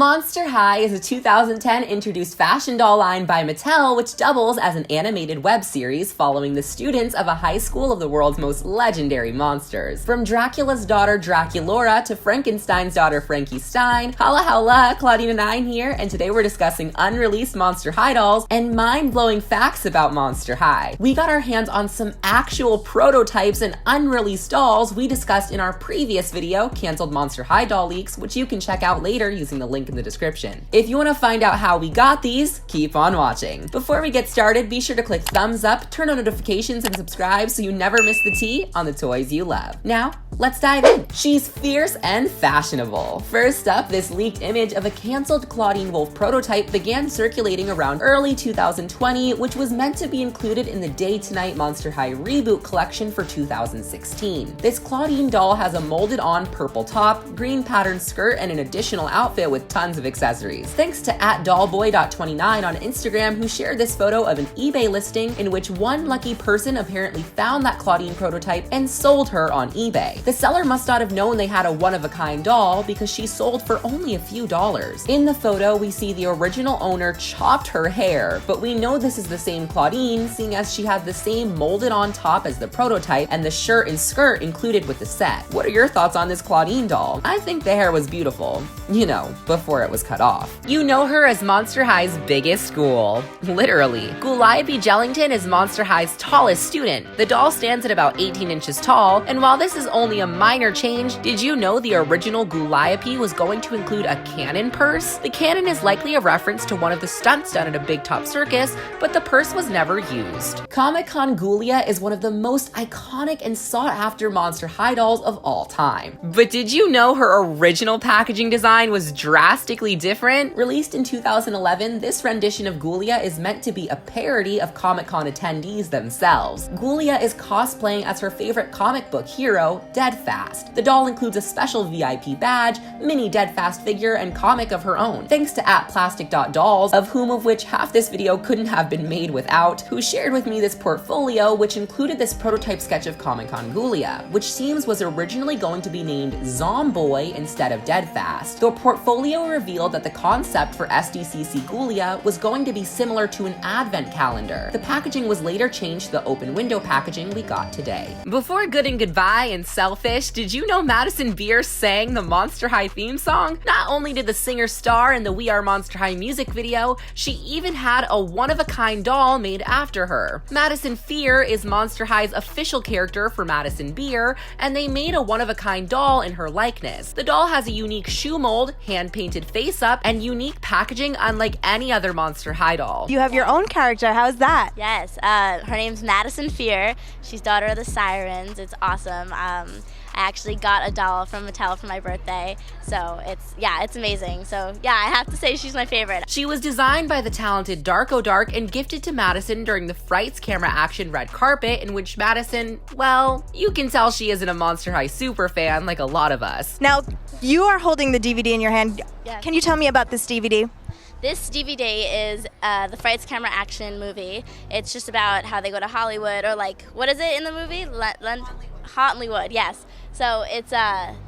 Monster High is a 2010 introduced fashion doll line by Mattel, which doubles as an animated web series following the students of a high school of the world's most legendary monsters. From Dracula's daughter Draculora to Frankenstein's daughter Frankie Stein, holla, Claudina9 here, and today we're discussing unreleased Monster High dolls and mind-blowing facts about Monster High. We got our hands on some actual prototypes and unreleased dolls we discussed in our previous video, Canceled Monster High Doll Leaks, which you can check out later using the link in the description. If you want to find out how we got these, keep on watching. Before we get started, be sure to click thumbs up, turn on notifications, and subscribe so you never miss the tea on the toys you love. Now, let's dive in. She's fierce and fashionable. First up, this leaked image of a canceled Claudine Wolf prototype began circulating around early 2020, which was meant to be included in the Day to Night Monster High reboot collection for 2016. This Claudine doll has a molded on purple top, green patterned skirt, and an additional outfit with tons of accessories. Thanks to @dollboy.29 on Instagram, who shared this photo of an eBay listing in which one lucky person apparently found that Claudine prototype and sold her on eBay. The seller must not have known they had a one-of-a-kind doll because she sold for only a few dollars. In the photo, we see the original owner chopped her hair, but we know this is the same Claudine, seeing as she has the same molded on top as the prototype and the shirt and skirt included with the set. What are your thoughts on this Claudine doll? I think the hair was beautiful. You know, before it was cut off. You know her as Monster High's biggest ghoul. Literally. Ghouliope Jellington is Monster High's tallest student. The doll stands at about 18 inches tall, and while this is only a minor change, did you know the original Ghouliope was going to include a cannon purse? The cannon is likely a reference to one of the stunts done at a big top circus, but the purse was never used. Comic-Con Ghoulia is one of the most iconic and sought-after Monster High dolls of all time. But did you know her original packaging design was drastically different? Released in 2011, this rendition of Ghoulia is meant to be a parody of Comic-Con attendees themselves. Ghoulia is cosplaying as her favorite comic book hero, Deadfast. The doll includes a special VIP badge, mini Deadfast figure, and comic of her own. Thanks to @plastic.dolls, of which half this video couldn't have been made without, who shared with me this portfolio which included this prototype sketch of Comic-Con Ghoulia, which seems was originally going to be named Zomboy instead of Deadfast. The portfolio revealed that the concept for SDCC Ghoulia was going to be similar to an advent calendar. The packaging was later changed to the open window packaging we got today. Before Good and Goodbye and Selfish, did you know Madison Beer sang the Monster High theme song? Not only did the singer star in the We Are Monster High music video, she even had a one-of-a-kind doll made after her. Madison Fear is Monster High's official character for Madison Beer, and they made a one-of-a-kind doll in her likeness. The doll has a unique shoe mold, hand-painted face-up, and unique packaging unlike any other Monster High doll. You have your own character. How's that? Yes, her name's Madison Fear. She's daughter of the Sirens. It's awesome. I actually got a doll from Mattel for my birthday, so it's amazing. So yeah, I have to say she's my favorite. She was designed by the talented Darko Dark and gifted to Madison during the Frights camera action red carpet, in which Madison, well, you can tell she isn't a Monster High super fan like a lot of us. Now, you are holding the DVD in your hand. Yes. Can you tell me about this DVD? This DVD is the Frights camera action movie. It's just about how they go to Hollywood, or like, what is it in the movie? Hollywood, yes. So it's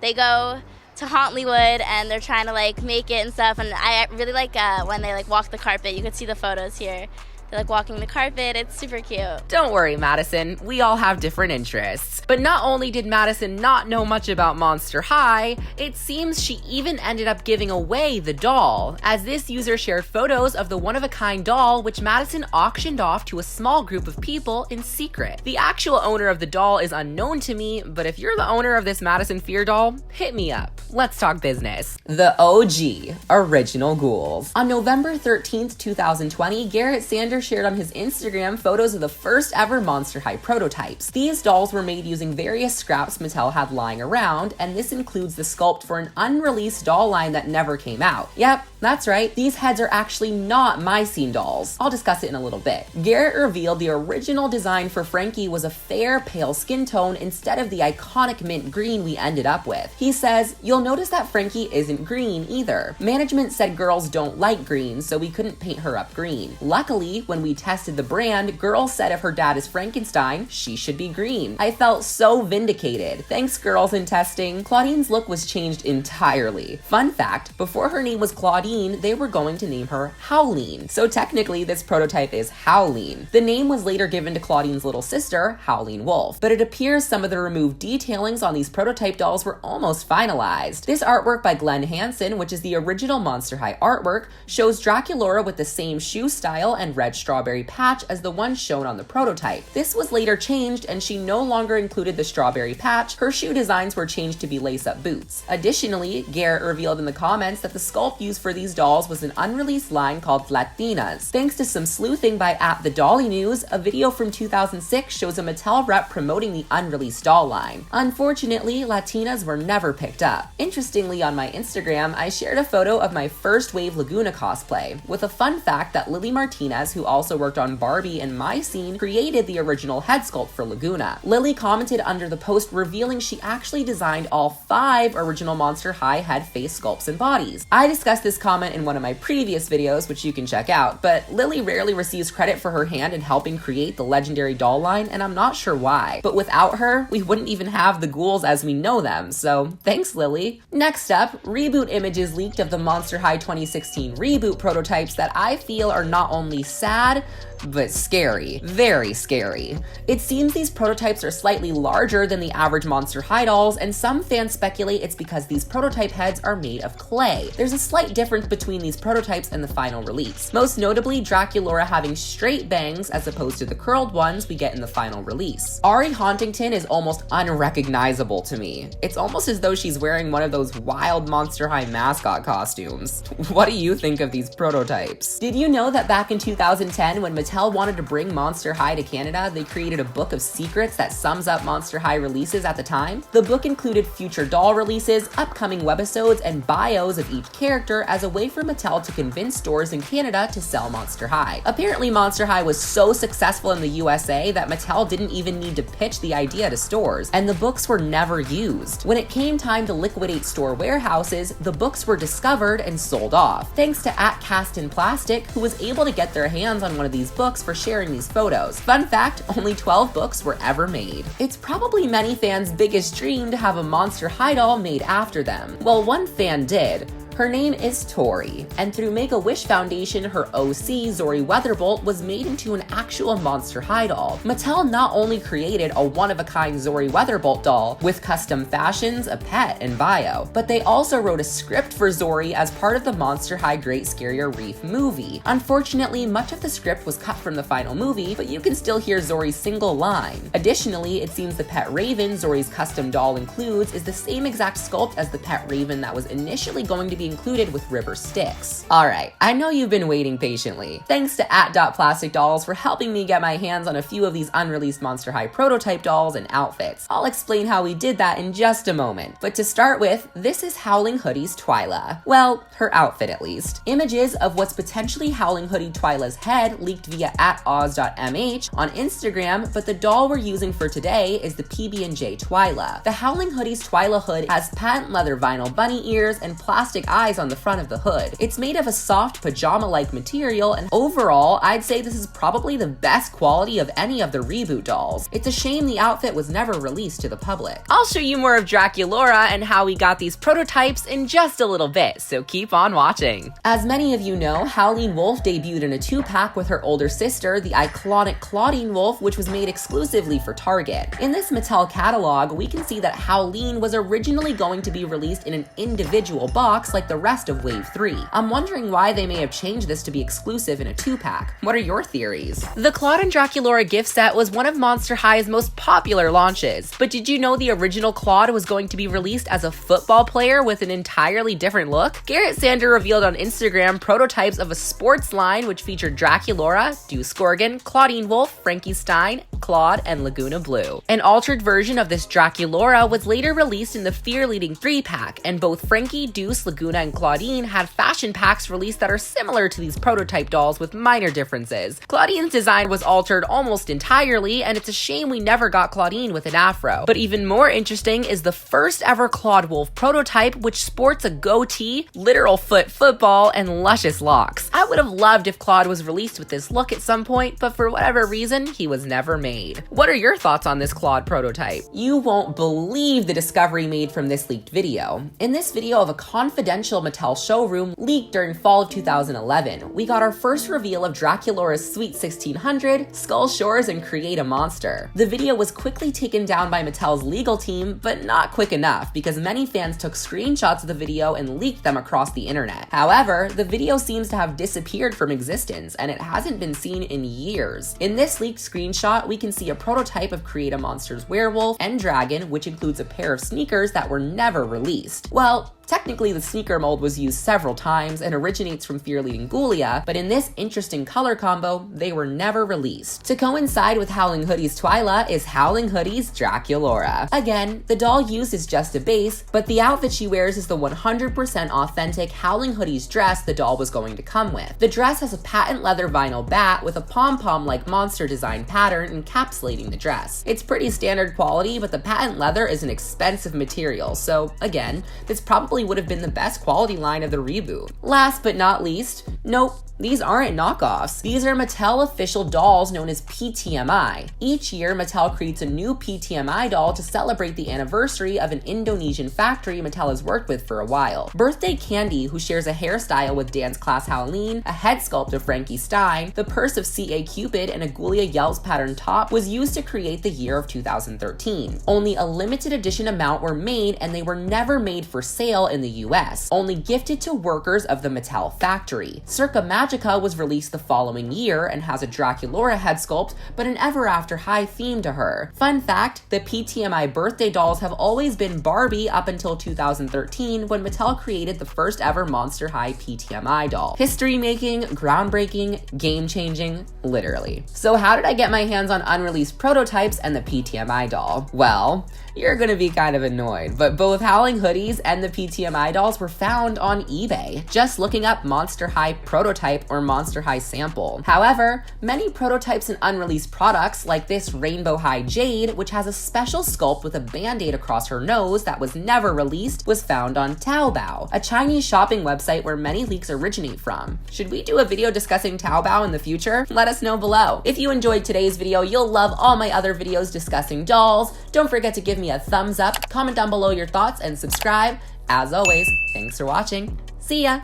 they go to Hollywood and they're trying to like make it and stuff. And I really like when they like walk the carpet. You can see the photos here. They're like walking the carpet. It's super cute. Don't worry, Madison. We all have different interests. But not only did Madison not know much about Monster High, it seems she even ended up giving away the doll, as this user shared photos of the one-of-a-kind doll which Madison auctioned off to a small group of people in secret. The actual owner of the doll is unknown to me, but if you're the owner of this Madison Fear doll, hit me up. Let's talk business. The OG Original Ghouls. On November 13th, 2020, Garrett Sanders shared on his Instagram photos of the first ever Monster High prototypes. These dolls were made using various scraps Mattel had lying around, and this includes the sculpt for an unreleased doll line that never came out. Yep, that's right, these heads are actually not Mycene dolls. I'll discuss it in a little bit. Garrett revealed the original design for Frankie was a fair pale skin tone instead of the iconic mint green we ended up with. He says, "You'll notice that Frankie isn't green either. Management said girls don't like green, so we couldn't paint her up green. Luckily, when we tested the brand, girls said if her dad is Frankenstein, she should be green. I felt so vindicated. Thanks, girls in testing. Claudine's look was changed entirely. Fun fact, before her name was Claudine, they were going to name her Howleen. So technically, this prototype is Howleen. The name was later given to Claudine's little sister, Howleen Wolf, but it appears some of the removed detailings on these prototype dolls were almost finalized. This artwork by Glenn Hansen, which is the original Monster High artwork, shows Draculaura with the same shoe style and red strawberry patch as the one shown on the prototype. This was later changed and she no longer included the strawberry patch. Her shoe designs were changed to be lace-up boots. Additionally, Garrett revealed in the comments that the sculpt used for these dolls was an unreleased line called Latinas. Thanks to some sleuthing by @TheDollyNews, a video from 2006 shows a Mattel rep promoting the unreleased doll line. Unfortunately, Latinas were never picked up. Interestingly, on my Instagram, I shared a photo of my first wave Laguna cosplay, with a fun fact that Lily Martinez, who also worked on Barbie and My Scene, created the original head sculpt for Laguna. Lily commented under the post revealing she actually designed all 5 original Monster High head, face sculpts, and bodies. I discussed this comment in one of my previous videos, which you can check out, but Lily rarely receives credit for her hand in helping create the legendary doll line, and I'm not sure why. But without her, we wouldn't even have the ghouls as we know them, so thanks, Lily. Next up, reboot images leaked of the Monster High 2016 reboot prototypes that I feel are not only sad, but scary. Very scary. It seems these prototypes are slightly larger than the average Monster High dolls, and some fans speculate it's because these prototype heads are made of clay. There's a slight difference between these prototypes and the final release, most notably Draculaura having straight bangs as opposed to the curled ones we get in the final release. Ari Hauntington is almost unrecognizable to me. It's almost as though she's wearing one of those wild Monster High mascot costumes. What do you think of these prototypes? Did you know that back in 2010, when Mattel wanted to bring Monster High to Canada, they created a book of secrets that sums up Monster High releases at the time? The book included future doll releases, upcoming webisodes, and bios of each character as a way for Mattel to convince stores in Canada to sell Monster High. Apparently, Monster High was so successful in the USA that Mattel didn't even need to pitch the idea to stores, and the books were never used. When it came time to liquidate store warehouses, the books were discovered and sold off, thanks to @CastInPlastic, who was able to get their hands on one of these books for sharing these photos. Fun fact, only 12 books were ever made. It's probably many fans' biggest dream to have a Monster High doll made after them. Well, one fan did. Her name is Tori, and through Make-A-Wish Foundation, her OC, Zori Weatherbolt, was made into an actual Monster High doll. Mattel not only created a one-of-a-kind Zori Weatherbolt doll with custom fashions, a pet, and bio, but they also wrote a script for Zori as part of the Monster High Great Scarier Reef movie. Unfortunately, much of the script was cut from the final movie, but you can still hear Zori's single line. Additionally, it seems the pet raven Zori's custom doll includes is the same exact sculpt as the pet raven that was initially going to be included with River Styx. Alright, I know you've been waiting patiently. Thanks to @PlasticDolls for helping me get my hands on a few of these unreleased Monster High prototype dolls and outfits. I'll explain how we did that in just a moment. But to start with, this is Howling Hoodie's Twyla. Well, her outfit at least. Images of what's potentially Howling Hoodie Twyla's head leaked via @oz.mh on Instagram, but the doll we're using for today is the PB&J Twyla. The Howling Hoodie's Twyla hood has patent leather vinyl bunny ears and plastic eyes on the front of the hood. It's made of a soft pajama-like material, and overall, I'd say this is probably the best quality of any of the reboot dolls. It's a shame the outfit was never released to the public. I'll show you more of Draculaura and how we got these prototypes in just a little bit, so keep on watching. As many of you know, Howleen Wolf debuted in a 2-pack with her older sister, the iconic Claudine Wolf, which was made exclusively for Target. In this Mattel catalog, we can see that Howleen was originally going to be released in an individual box like the rest of Wave 3. I'm wondering why they may have changed this to be exclusive in a 2-pack. What are your theories? The Claude and Draculaura gift set was one of Monster High's most popular launches, but did you know the original Claude was going to be released as a football player with an entirely different look? Garrett Sander revealed on Instagram prototypes of a sports line which featured Draculaura, Deuce Gorgon, Claudine Wolf, Frankie Stein, Claude, and Laguna Blue. An altered version of this Draculaura was later released in the Fear Leading 3-pack, and both Frankie, Deuce, Laguna Luna and Claudine had fashion packs released that are similar to these prototype dolls with minor differences. Claudine's design was altered almost entirely, and it's a shame we never got Claudine with an afro. But even more interesting is the first ever Claude Wolf prototype, which sports a goatee, literal football, and luscious locks. I would have loved if Claude was released with this look at some point, but for whatever reason, he was never made. What are your thoughts on this Claude prototype? You won't believe the discovery made from this leaked video. In this video of a confidential Mattel showroom leaked during fall of 2011, we got our first reveal of Draculaura's Sweet 1600, Skull Shores, and Create a Monster. The video was quickly taken down by Mattel's legal team, but not quick enough because many fans took screenshots of the video and leaked them across the internet. However, the video seems to have disappeared from existence, and it hasn't been seen in years. In this leaked screenshot, we can see a prototype of Create a Monster's werewolf and dragon, which includes a pair of sneakers that were never released. Well, technically, the sneaker mold was used several times and originates from fear-leading Ghoulia, but in this interesting color combo, they were never released. To coincide with Howling Hoodie's Twyla is Howling Hoodie's Draculaura. Again, the doll used is just a base, but the outfit she wears is the 100% authentic Howling Hoodie's dress the doll was going to come with. The dress has a patent leather vinyl bat with a pom-pom-like monster design pattern encapsulating the dress. It's pretty standard quality, but the patent leather is an expensive material, so again, this probably would have been the best quality line of the reboot. Last but not least, nope, these aren't knockoffs. These are Mattel official dolls known as PTMI. Each year, Mattel creates a new PTMI doll to celebrate the anniversary of an Indonesian factory Mattel has worked with for a while. Birthday Candy, who shares a hairstyle with dance class Howleen, a head sculpt of Frankie Stein, the purse of C.A. Cupid, and a Ghoulia Yells pattern top, was used to create the year of 2013. Only a limited edition amount were made, and they were never made for sale in the US, only gifted to workers of the Mattel factory. Circa Magica was released the following year and has a Draculaura head sculpt, but an Ever After High theme to her. Fun fact, the PTMI birthday dolls have always been Barbie up until 2013 when Mattel created the first ever Monster High PTMI doll. History making, groundbreaking, game changing, literally. So how did I get my hands on unreleased prototypes and the PTMI doll? Well, you're gonna be kind of annoyed, but both Howling Hoodies and the PTMI dolls were found on eBay, just looking up Monster High prototype or Monster High sample. However, many prototypes and unreleased products, like this Rainbow High Jade, which has a special sculpt with a band-aid across her nose that was never released, was found on Taobao, a Chinese shopping website where many leaks originate from. Should we do a video discussing Taobao in the future? Let us know below. If you enjoyed today's video, you'll love all my other videos discussing dolls. Don't forget to give me a thumbs up, comment down below your thoughts, and subscribe. As always, thanks for watching. See ya!